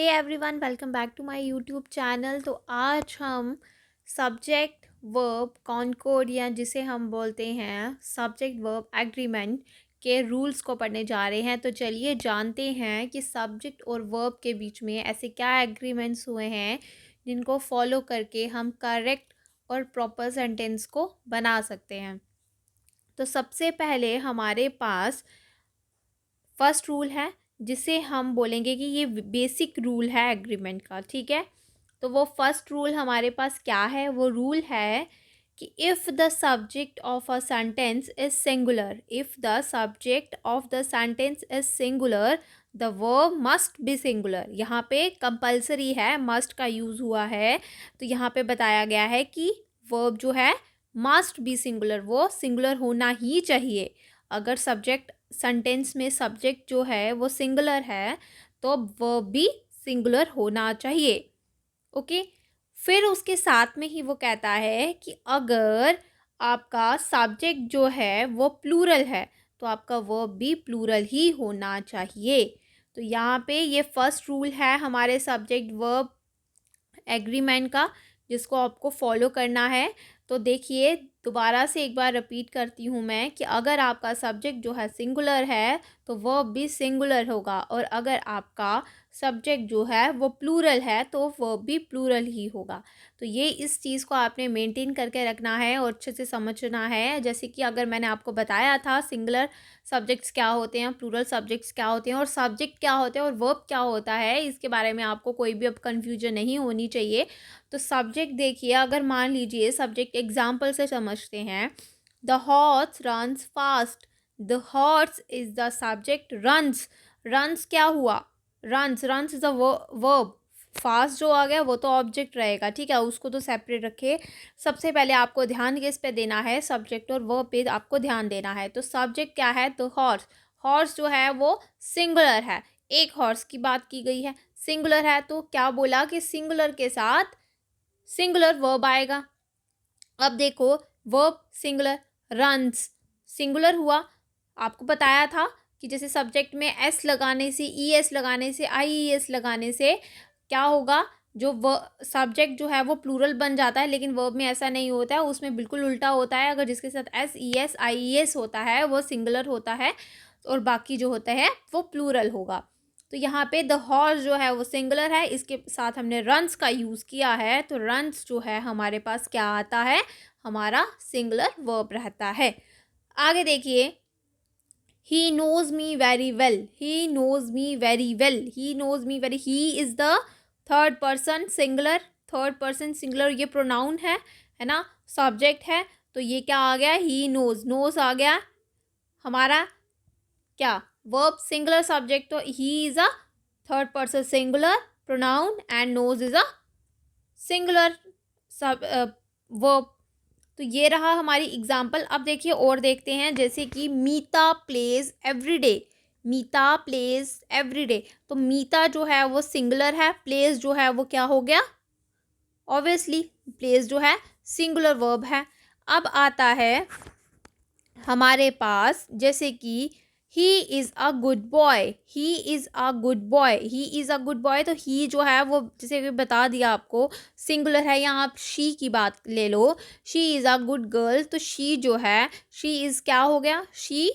Everyone, welcome back to my YouTube channel. तो आज हम सब्जेक्ट वर्ब कॉनकॉर्ड या जिसे हम बोलते हैं सब्जेक्ट वर्ब एग्रीमेंट के रूल्स को पढ़ने जा रहे हैं। तो चलिए जानते हैं कि सब्जेक्ट और वर्ब के बीच में ऐसे क्या एग्रीमेंट्स हुए हैं जिनको फॉलो करके हम करेक्ट और प्रॉपर सेंटेंस को बना सकते हैं। तो सबसे पहले हमारे पास फर्स्ट रूल है जिसे हम बोलेंगे कि ये बेसिक रूल है एग्रीमेंट का। ठीक है, तो वो फर्स्ट रूल हमारे पास क्या है? वो रूल है कि if the subject of a sentence is singular, if the subject of the sentence is singular the verb must B singular. यहाँ पे कंपल्सरी है, मस्ट का यूज़ हुआ है। तो यहाँ पे बताया गया है कि वर्ब जो है मस्ट बी सिंगुलर, वो सिंगुलर होना ही चाहिए। अगर सब्जेक्ट सेंटेंस में सब्जेक्ट जो है वो सिंगुलर है तो वर्ब भी सिंगुलर होना चाहिए। ओके, फिर उसके साथ में ही वो कहता है कि अगर आपका सब्जेक्ट जो है वो प्लूरल है तो आपका वर्ब भी प्लूरल ही होना चाहिए। तो यहाँ पे ये फर्स्ट रूल है हमारे सब्जेक्ट वर्ब एग्रीमेंट का, जिसको आपको फॉलो करना है। तो देखिए, दोबारा से एक बार रिपीट करती हूँ मैं कि अगर आपका सब्जेक्ट जो है सिंगुलर है तो वर्ब भी सिंगुलर होगा, और अगर आपका सब्जेक्ट जो है वो प्लूरल है तो वर्ब भी प्लूरल ही होगा। तो ये इस चीज़ को आपने मेंटेन करके रखना है और अच्छे से समझना है। जैसे कि अगर मैंने आपको बताया था सिंगुलर सब्जेक्ट्स क्या होते हैं, प्लूरल सब्जेक्ट्स क्या होते हैं और सब्जेक्ट क्या होते हैं और वर्ब क्या होता है, इसके बारे में आपको कोई भी अब कन्फ्यूजन नहीं होनी चाहिए। तो सब्जेक्ट देखिए, अगर मान लीजिए सब्जेक्ट एग्जाम्पल से समझते हैं, the horse runs fast, the horse is the subject, runs, runs क्या हुआ? Runs, runs is a verb, fast जो आ गया वो तो ऑब्जेक्ट रहेगा। ठीक है, उसको तो सेपरेट रखे। सबसे पहले आपको ध्यान किस पे देना है? सब्जेक्ट और वर्ब पे आपको ध्यान देना है। तो सब्जेक्ट क्या है? तो हॉर्स, हॉर्स जो है वो सिंगुलर है, एक हॉर्स की बात की गई है, सिंगुलर है। तो क्या बोला कि सिंगुलर के साथ सिंगुलर वर्ब आएगा। अब देखो, वर्ब सिंगुलर, रन्स सिंगुलर हुआ। आपको बताया था कि जैसे सब्जेक्ट में एस लगाने से, ई एस लगाने से, आई ई एस लगाने से क्या होगा? जो सब्जेक्ट जो है वो प्लूरल बन जाता है, लेकिन वर्ब में ऐसा नहीं होता है, उसमें बिल्कुल उल्टा होता है। अगर जिसके साथ S E S I E S होता है वो सिंगुलर होता है और बाकी जो होता है वो प्लूरल होगा। तो यहाँ पे द हॉर्स जो है वो सिंगुलर है, इसके साथ हमने रन्स का यूज़ किया है। तो रन्स जो है हमारे पास क्या आता है? हमारा सिंगुलर वर्ब रहता है। आगे देखिए, he knows me very well, he knows me very well, he knows me very, he is the third person singular, third person singular, ये प्रोनाउन है ना, सब्जेक्ट है। तो ये क्या आ गया? ही नोज, नोज आ गया हमारा क्या? वर्ब सिंगुलर सब्जेक्ट, तो he is a third person singular pronoun and knows is a singular sub verb. तो ये रहा हमारी एग्जाम्पल। अब देखिए और देखते हैं, जैसे कि मीता प्लेज एवरी डे, मीता प्लेज एवरी डे। तो मीता जो है वो सिंगुलर है, प्लेस जो है वो क्या हो गया? ऑब्वियसली प्लेस जो है सिंगुलर वर्ब है। अब आता है हमारे पास जैसे कि ही is a good boy, he is a good boy, he is a good boy. तो ही जो है वो जैसे कि बता दिया आपको सिंगुलर है, या आप शी की बात ले लो, she is a good girl. तो शी जो है, शी इज़ क्या हो गया? शी,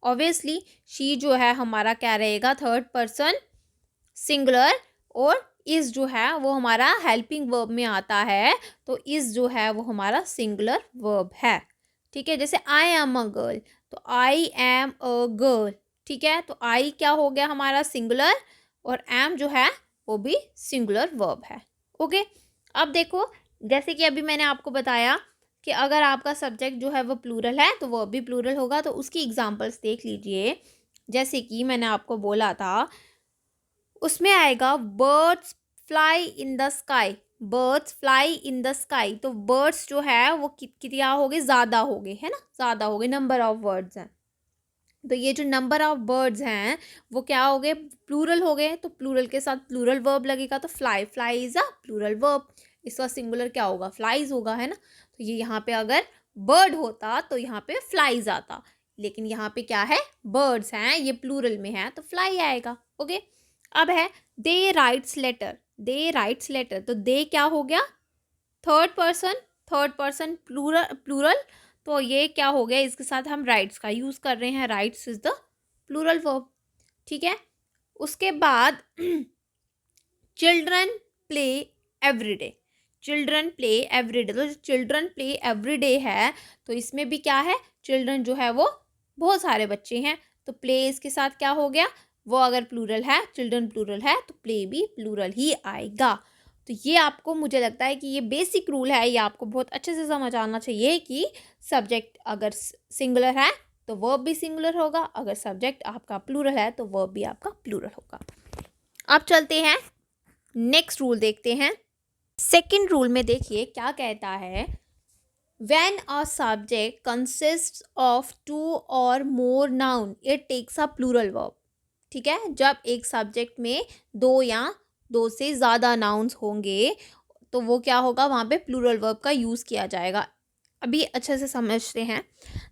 ऑब्वियसली शी जो है हमारा क्या रहेगा? Third person singular. और इज़ जो है वो हमारा हेल्पिंग वर्ब में आता है, तो इज़ जो है वो हमारा सिंगुलर वर्ब है। ठीक है, जैसे आई एम अ गर्ल, तो आई एम अ गर्ल। ठीक है, तो आई क्या हो गया हमारा? सिंगुलर, और एम जो है वो भी सिंगुलर वर्ब है। ओके, अब देखो, जैसे कि अभी मैंने आपको बताया कि अगर आपका सब्जेक्ट जो है वो प्लूरल है तो वर्ब भी प्लूरल होगा। तो उसकी एग्जांपल्स देख लीजिए। जैसे कि मैंने आपको बोला था, उसमें आएगा birds fly in the sky, birds fly in the sky. तो बर्ड्स जो है वो कितना हो गए? ज़्यादा हो गए, है ना, ज़्यादा हो गए, नंबर ऑफ वर्ड्स हैं। तो ये जो नंबर ऑफ बर्ड्स हैं वो क्या हो गए? प्लूरल हो गए। तो प्लूरल के साथ प्लूरल वर्ब लगेगा, तो fly, fly is a plural verb. इसका सिंगुलर क्या होगा? फ्लाइज होगा, है ना। तो ये यहाँ पे अगर बर्ड होता तो यहाँ पे फ्लाइज आता, लेकिन यहाँ पे क्या है? बर्ड्स हैं, ये प्लूरल में है तो फ्लाई आएगा। ओके, अब है they writes letter, they writes letter, तो दे क्या हो गया, third person, third person plural, plural, तो ये क्या हो गया, इसके साथ हम राइट्स का यूज कर रहे हैं, rights is the plural verb, ठीक है। उसके बाद children play every day, children play every day, तो चिल्ड्रन प्ले एवरी डे है, तो इसमें भी क्या है, चिल्ड्रन जो है वो बहुत सारे बच्चे हैं, तो प्ले इसके साथ क्या हो गया, वो अगर प्लूरल है, चिल्ड्रन प्लूरल है, तो प्ले भी प्लूरल ही आएगा। तो ये आपको, मुझे लगता है कि ये बेसिक रूल है, ये आपको बहुत अच्छे से समझ आना चाहिए कि सब्जेक्ट अगर सिंगुलर है तो वर्ब भी सिंगुलर होगा, अगर सब्जेक्ट आपका प्लूरल है तो वर्ब भी आपका प्लूरल होगा। अब चलते हैं नेक्स्ट रूल देखते हैं। सेकंड रूल में देखिए क्या कहता है, when a subject consist of 2 or more noun it takes a plural verb, ठीक है। जब एक सब्जेक्ट में 2 या 2 से ज़्यादा नाउन्स होंगे तो वो क्या होगा, वहाँ पे प्लूरल वर्ब का यूज़ किया जाएगा। अभी अच्छे से समझते हैं।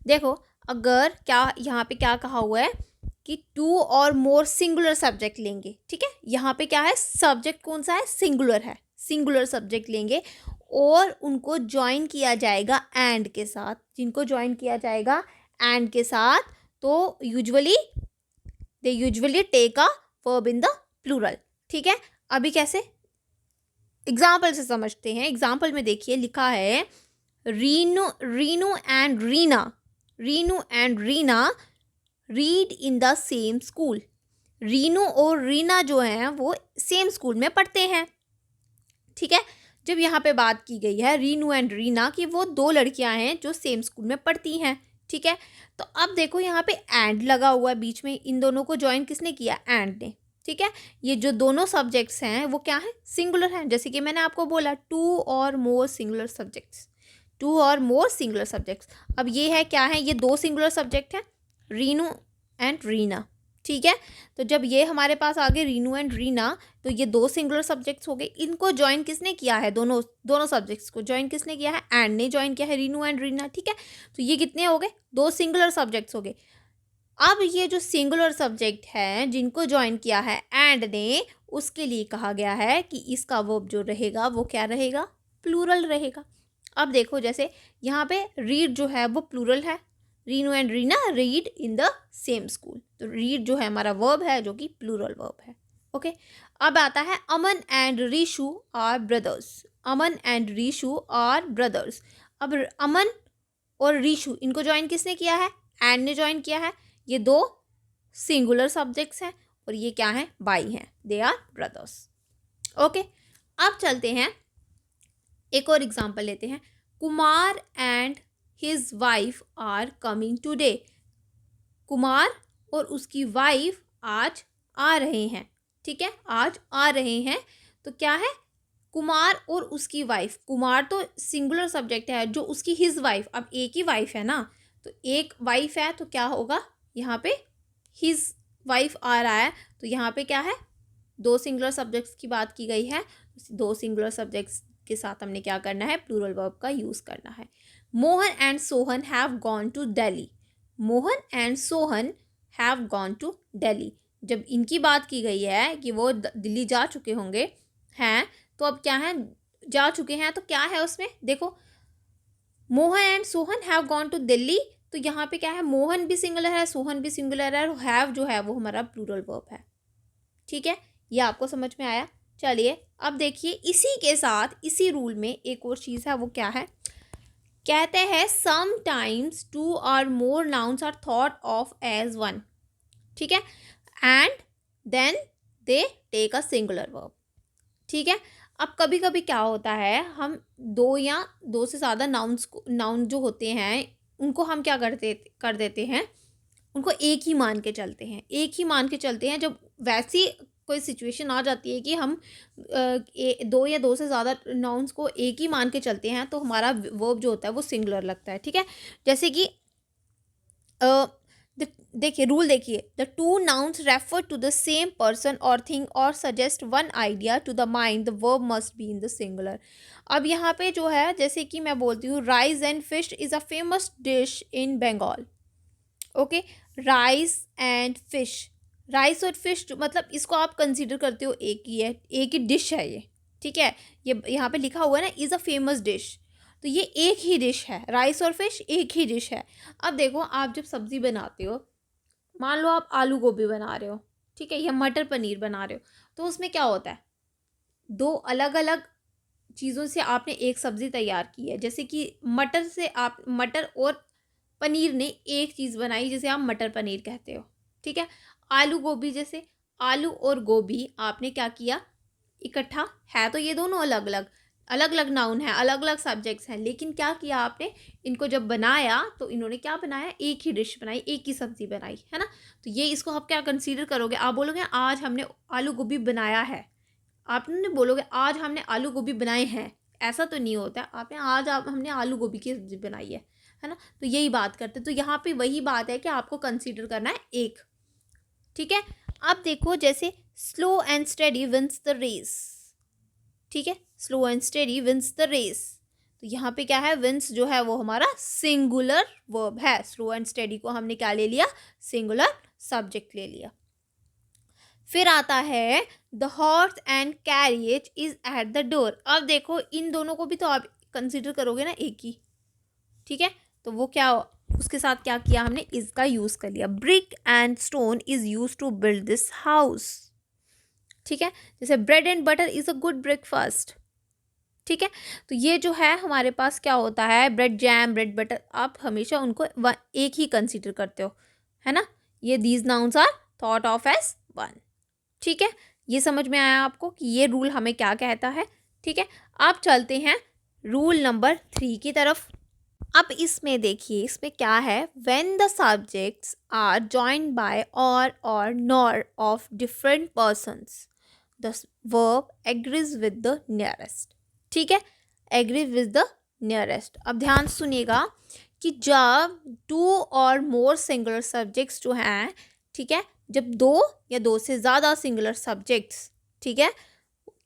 देखो अगर क्या यहाँ पे क्या कहा हुआ है कि 2 और मोर सिंगुलर सब्जेक्ट लेंगे, ठीक है। यहाँ पे क्या है, सब्जेक्ट कौन सा है, सिंगुलर है, सिंगुलर सब्जेक्ट लेंगे और उनको ज्वाइन किया जाएगा एंड के साथ, जिनको ज्वाइन किया जाएगा एंड के साथ, तो usually they usually take a verb in the plural, ठीक है। अभी कैसे, एग्जाम्पल से समझते हैं। एग्जाम्पल में देखिए लिखा है Reenu, Reenu and Reena, Reenu and Reena read in the same school, Reenu और रीना जो हैं वो सेम स्कूल में पढ़ते हैं, ठीक है। जब यहाँ पे बात की गई है रीनू एंड रीना की, वो 2 लड़कियां हैं जो सेम स्कूल में पढ़ती हैं, ठीक है। तो अब देखो यहाँ पे एंड लगा हुआ है बीच में, इन दोनों को ज्वाइन किसने किया, एंड ने, ठीक है। ये जो दोनों सब्जेक्ट्स हैं वो क्या है, सिंगुलर हैं, जैसे कि मैंने आपको बोला 2 or more singular subjects, 2 or more singular subjects. अब ये है क्या है, ये 2 सिंगुलर सब्जेक्ट हैं, रीनू एंड रीना, ठीक है। तो जब ये हमारे पास आ गए रीनू एंड रीना, तो ये 2 सिंगुलर सब्जेक्ट्स हो गए, इनको ज्वाइन किसने किया है, दोनों दोनों सब्जेक्ट्स को ज्वाइन किसने किया है, एंड ने ज्वाइन किया है, रीनू एंड रीना, ठीक है। तो ये कितने हो गए, 2 सिंगुलर सब्जेक्ट्स हो गए। अब ये जो सिंगुलर सब्जेक्ट है जिनको ज्वाइन किया है एंड ने, उसके लिए कहा गया है कि इसका वर्ब जो रहेगा वो क्या रहेगा, प्लूरल रहेगा। अब देखो जैसे यहाँ पे रीड जो है वो प्लूरल है, Reenu and Reena read in the same school, तो रीड जो है हमारा वर्ब है जो कि प्लूरल वर्ब है, ओके। अब आता है Aman and Reeshu are brothers, Aman and Reeshu are brothers. अब अमन और रीशु इनको ज्वाइन किसने किया है, एंड ने ज्वाइन किया है, ये 2 सिंगुलर सब्जेक्ट्स हैं और ये क्या हैं, भाई हैं, दे आर ब्रदर्स, ओके। अब चलते हैं एक और एग्जांपल लेते हैं, Kumar and his wife are coming today, Kumar और उसकी वाइफ आज आ रहे हैं, ठीक है, आज आ रहे हैं। तो क्या है, कुमार और उसकी वाइफ, कुमार तो सिंगुलर सब्जेक्ट है, जो उसकी हिज वाइफ, अब एक ही वाइफ है ना, तो एक वाइफ है, तो क्या होगा यहाँ पे हिज वाइफ आ रहा है, तो यहाँ पे क्या है, 2 सिंगुलर सब्जेक्ट्स की बात की गई है, 2 सिंगुलर सब्जेक्ट्स के साथ हमने क्या करना है, प्लूरल वर्ब का यूज़ करना है। Mohan and Sohan have gone to Delhi, Mohan and Sohan have gone to Delhi. जब इनकी बात की गई है कि वो दिल्ली जा चुके होंगे हैं, तो अब क्या है, जा चुके हैं, तो क्या है उसमें देखो, Mohan and Sohan have gone to Delhi, तो यहाँ पे क्या है, मोहन भी सिंगुलर है, सोहन भी सिंगुलर है, और हैव जो है वो हमारा प्लूरल वर्ब है, ठीक है। ये आपको समझ में आया। चलिए अब देखिए इसी के साथ इसी रूल में एक और चीज़ है, वो क्या है, कहते हैं sometimes 2 or more nouns are thought of as one, ठीक है, and then they take a singular verb, ठीक है। अब कभी कभी क्या होता है, हम 2 या 2 से ज़्यादा नाउन जो होते हैं उनको हम क्या कर देते हैं, उनको एक ही मान के चलते हैं, एक ही मान के चलते हैं। जब वैसी कोई सिचुएशन आ जाती है कि हम 2 या 2 से ज़्यादा नाउन्स को एक ही मान के चलते हैं, तो हमारा वर्ब जो होता है वो सिंगुलर लगता है, ठीक है। जैसे कि देखिए रूल देखिए, the 2 nouns refer to the same person और थिंग और suggest one idea to the mind, the verb must be in the singular. अब यहाँ पे जो है, जैसे कि मैं बोलती हूँ rice and fish is a famous dish in Bengal, okay, rice and fish, rice और फिश मतलब इसको आप कंसीडर करते हो एक ही है, एक ही डिश है ये, ठीक है। ये यहाँ पे लिखा हुआ है ना, इज़ अ फेमस डिश, तो ये एक ही डिश है, राइस और फिश एक ही डिश है। अब देखो, आप जब सब्ज़ी बनाते हो, मान लो आप आलू गोभी बना रहे हो, ठीक है, या मटर पनीर बना रहे हो, तो उसमें क्या होता है, दो अलग अलग चीज़ों से आपने एक सब्ज़ी तैयार की है। जैसे कि मटर से आप मटर और पनीर ने एक चीज़ बनाई, जिसे आप मटर पनीर कहते हो, ठीक है। आलू गोभी, जैसे आलू और गोभी आपने क्या किया, इकट्ठा है, तो ये दोनों अलग अलग अलग अलग नाउन है, अलग अलग सब्जेक्ट्स हैं, लेकिन क्या किया आपने, इनको जब बनाया तो इन्होंने क्या बनाया, एक ही डिश बनाई, एक ही सब्जी बनाई, है ना। तो ये इसको आप क्या कंसीडर करोगे, आप बोलोगे आज हमने आलू गोभी बनाया है, आप नहीं बोलोगे आज हमने आलू गोभी बनाए हैं, ऐसा तो नहीं होता है। आपने आज आप हमने आलू गोभी की सब्जी बनाई है ना। तो यही बात करते हैं, तो यहाँ पे वही बात है कि आपको कंसीडर करना है एक, ठीक है। अब देखो, जैसे slow and steady wins the race, ठीक है, slow and steady wins the race, तो यहाँ पे क्या है, विंस जो है वो हमारा सिंगुलर वर्ब है, स्लो एंड स्टेडी को हमने क्या ले लिया, सिंगुलर सब्जेक्ट ले लिया। फिर आता है the horse and carriage is at the door. अब देखो, इन दोनों को भी तो आप कंसिडर करोगे ना एक ही, ठीक है। तो वो क्या, उसके साथ क्या किया हमने, इसका यूज कर लिया, brick and stone is use to build this house, ठीक है। जैसे bread and butter is a good breakfast, ठीक है। तो ये जो है हमारे पास क्या होता है, ब्रेड जैम, ब्रेड बटर, आप हमेशा उनको एक ही कंसीडर करते हो, है ना। ये these nouns are thought of as one, ठीक है। ये समझ में आया आपको कि ये रूल हमें क्या कहता है, ठीक है। अब चलते हैं रूल नंबर 3 की तरफ। अब इसमें देखिए, इसमें क्या है, when the subjects are joined by or nor of different persons the verb agrees with the nearest, ठीक है, एग्री विद द नियरेस्ट। अब ध्यान सुनिएगा कि जब टू और मोर सिंगुलर सब्जेक्ट्स जो हैं, ठीक है, जब दो या दो से ज़्यादा सिंगुलर सब्जेक्ट्स, ठीक है,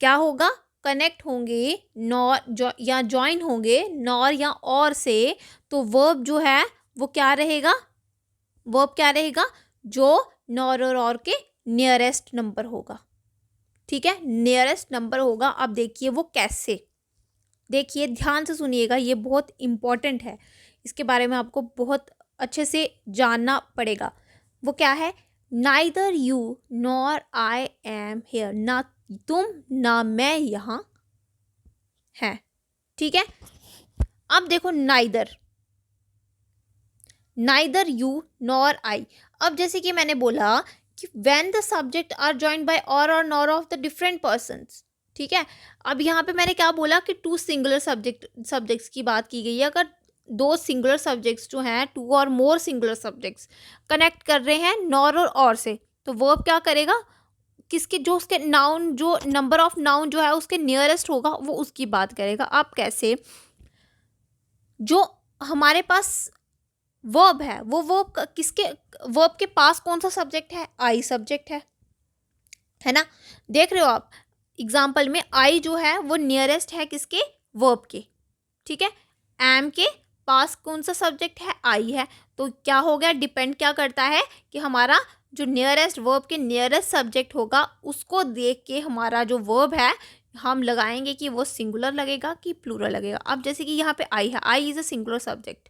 क्या होगा, कनेक्ट होंगे नॉर या ज्वाइन होंगे नॉर या और से, तो वर्ब जो है वो क्या रहेगा, वर्ब क्या रहेगा, जो नॉर और के नियरेस्ट नंबर होगा, ठीक है, नियरेस्ट नंबर होगा। अब देखिए वो कैसे, देखिए ध्यान से सुनिएगा, ये बहुत इम्पॉर्टेंट है, इसके बारे में आपको बहुत अच्छे से जानना पड़ेगा। वो क्या है, neither you nor I am here, ना तुम ना मैं यहाँ है, ठीक है। अब देखो, neither, neither you nor I. अब जैसे कि मैंने बोला कि when the subject are joined by or nor of the different persons, ठीक है। अब यहाँ पे मैंने क्या बोला कि टू सिंगुलर सब्जेक्ट्स की बात की गई है। अगर दो सिंगुलर सब्जेक्ट्स जो हैं, टू और मोर सिंगुलर सब्जेक्ट्स कनेक्ट कर रहे हैं नॉर और से, तो वर्ब क्या करेगा, किसके, जो उसके नाउन, जो नंबर ऑफ नाउन जो है उसके नियरेस्ट होगा, वो उसकी बात करेगा। आप कैसे, जो हमारे पास वर्ब है, वो वर्ब किसके, वर्ब के पास कौन सा सब्जेक्ट है, आई सब्जेक्ट है ना। देख रहे हो आप, एग्जाम्पल में आई जो है वो नियरेस्ट है किसके, वर्ब के, ठीक है। एम के पास कौन सा सब्जेक्ट है, आई है। तो क्या हो गया, डिपेंड क्या करता है कि हमारा जो नियरेस्ट वर्ब के नियरेस्ट सब्जेक्ट होगा, उसको देख के हमारा जो वर्ब है हम लगाएंगे कि वो सिंगुलर लगेगा कि प्लूरल लगेगा। अब जैसे कि यहाँ पे आई है, I is a singular subject,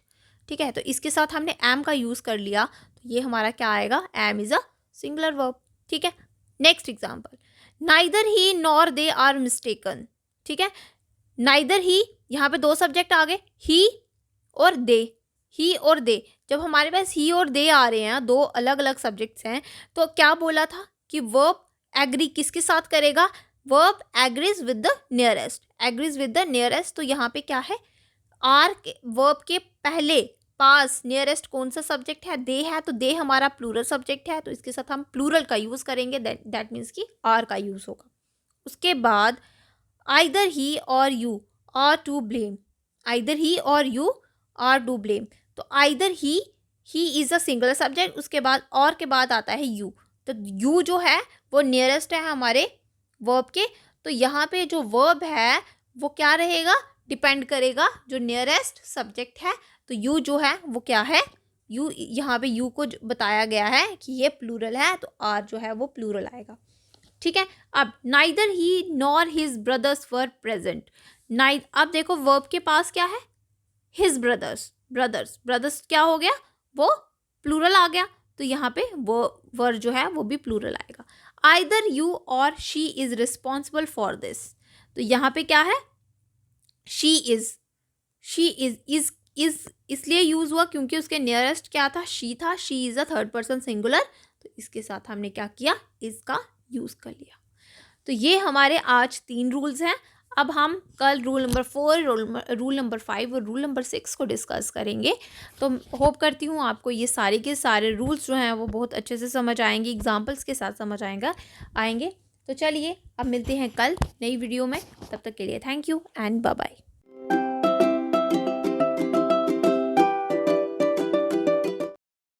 ठीक है, तो इसके साथ हमने एम का यूज़ कर लिया, तो ये हमारा क्या आएगा, am is a singular verb, ठीक है। Next example, neither he nor they are mistaken, ठीक है। नाइदर ही, यहाँ पे दो सब्जेक्ट आ गए, ही और दे, ही और दे। जब हमारे पास ही और दे आ रहे हैं, दो अलग अलग सब्जेक्ट्स हैं, तो क्या बोला था कि वर्ब एग्री किसके साथ करेगा, verb agrees with the nearest, agrees with the nearest. तो यहाँ पे क्या है, आर के वर्ब के पहले पास नियरेस्ट कौन सा सब्जेक्ट है, दे है, तो दे हमारा प्लूरल सब्जेक्ट है, तो इसके साथ हम प्लूरल का यूज़ करेंगे, दैट मीन्स कि आर का यूज़ होगा। उसके बाद आइदर ही और you are to blame, either he और यू आर टू ब्लेम। तो either he is a singular subject, उसके बाद और के बाद आता है यू, तो यू जो है वो नियरेस्ट है हमारे वर्ब के, तो यहाँ पे जो वर्ब है वो क्या रहेगा, डिपेंड करेगा जो नियरेस्ट सब्जेक्ट है, तो यू जो है वो क्या है, यू यहाँ पे यू को बताया गया है कि ये प्लूरल है, तो आर जो है वो प्लूरल आएगा। ठीक है। अब neither he nor his brothers were present. अब देखो वर्ब के पास क्या है, हिज ब्रदर्स, ब्रदर्स क्या हो गया, वो प्लूरल आ गया, तो यहाँ पे वो वर जो है वो भी प्लूरल आएगा। आइदर यू और she is responsible for this, तो यहाँ पे क्या है, शी इज इसलिए यूज हुआ क्योंकि उसके नियरेस्ट क्या था, शी था, she is a third person singular, तो इसके साथ हमने क्या किया, इसका यूज कर लिया। तो ये हमारे आज 3 रूल्स हैं। अब हम कल रूल नंबर 4, रूल नंबर 5 और रूल नंबर 6 को डिस्कस करेंगे। तो होप करती हूँ आपको ये सारे के सारे रूल्स जो हैं वो बहुत अच्छे से समझ आएंगे, एग्जाम्पल्स के साथ समझ आएंगे। तो चलिए अब मिलते हैं कल नई वीडियो में, तब तक के लिए thank you and bye bye.